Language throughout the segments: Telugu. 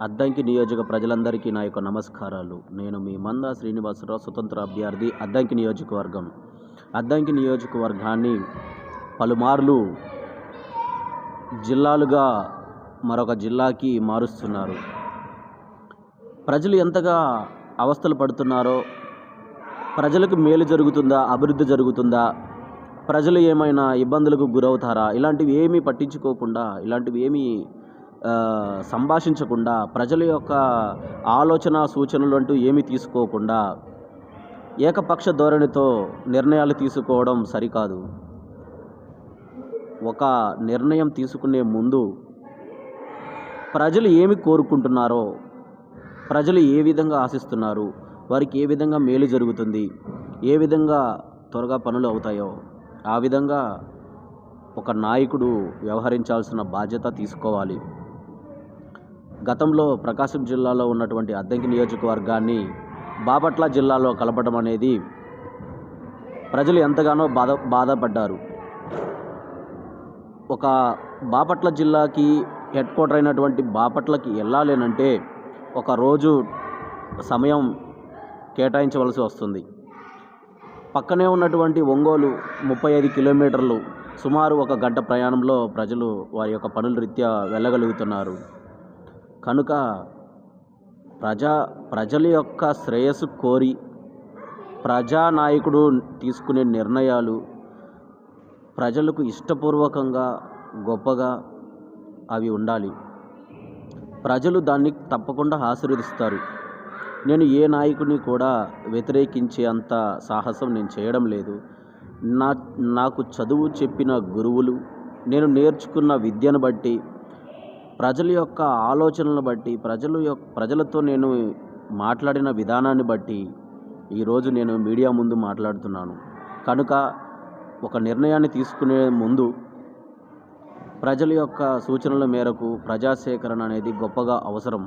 అద్దంకి నియోజక ప్రజలందరికీ నా యొక్క నమస్కారాలు. నేను మీ మందా శ్రీనివాసరావు, స్వతంత్ర అభ్యర్థి, అద్దంకి నియోజకవర్గం. అద్దంకి నియోజకవర్గాన్ని పలుమార్లు జిల్లాలుగా మరొక జిల్లాకి మారుస్తున్నారు. ప్రజలు ఎంతగా అవస్థలు పడుతున్నారో, ప్రజలకు మేలు జరుగుతుందా, అభివృద్ధి జరుగుతుందా, ప్రజలు ఏమైనా ఇబ్బందులకు గురవుతారా, ఇలాంటివి ఏమీ పట్టించుకోకుండా, ఇలాంటివి ఏమీ సంభాషించకుండా, ప్రజల యొక్క ఆలోచన సూచనలు అంటూ ఏమీ తీసుకోకుండా ఏకపక్ష ధోరణితో నిర్ణయాలు తీసుకోవడం సరికాదు. ఒక నిర్ణయం తీసుకునే ముందు ప్రజలు ఏమి కోరుకుంటున్నారో, ప్రజలు ఏ విధంగా ఆశిస్తున్నారు, వారికి ఏ విధంగా మేలు జరుగుతుంది, ఏ విధంగా త్వరగా పనులు అవుతాయో ఆ విధంగా ఒక నాయకుడు వ్యవహరించాల్సిన బాధ్యత తీసుకోవాలి. గతంలో ప్రకాశం జిల్లాలో ఉన్నటువంటి అద్దంకి నియోజకవర్గాన్ని బాపట్ల జిల్లాలో కలపడం అనేది ప్రజలు ఎంతగానో బాధపడ్డారు. ఒక బాపట్ల జిల్లాకి హెడ్ క్వార్టర్ అయినటువంటి బాపట్లకి వెళ్ళాలేనంటే ఒక రోజు సమయం కేటాయించవలసి వస్తుంది. పక్కనే ఉన్నటువంటి ఒంగోలు 35 కిలోమీటర్లు, సుమారు 1 గంట ప్రయాణంలో ప్రజలు వారి యొక్క పనుల రీత్యా వెళ్ళగలుగుతున్నారు. కనుక ప్రజల యొక్క శ్రేయస్సు కోరి ప్రజానాయకుడు తీసుకునే నిర్ణయాలు ప్రజలకు ఇష్టపూర్వకంగా, గొప్పగా అవి ఉండాలి. ప్రజలు దాన్ని తప్పకుండా ఆశీర్వదిస్తారు. నేను ఏ నాయకుడిని కూడా వ్యతిరేకించే అంత సాహసం నేను చేయడం లేదు. నాకు చదువు చెప్పిన గురువులు, నేను నేర్చుకున్న విద్యను బట్టి, ప్రజల యొక్క ఆలోచనలను బట్టి, ప్రజలతో నేను మాట్లాడిన విధానాన్ని బట్టి ఈరోజు నేను మీడియా ముందు మాట్లాడుతున్నాను. కనుక ఒక నిర్ణయాన్ని తీసుకునే ముందు ప్రజల యొక్క సూచనల మేరకు ప్రజా సేకరణ అనేది గొప్పగా అవసరం.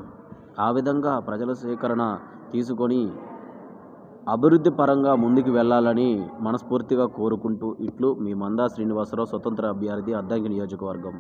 ఆ విధంగా ప్రజల సేకరణ తీసుకొని అభివృద్ధి పరంగా ముందుకు వెళ్ళాలని మనస్ఫూర్తిగా కోరుకుంటూ, ఇట్లు మీ మందా శ్రీనివాసరావు, స్వతంత్ర అభ్యర్థి, అద్దంకి నియోజకవర్గం.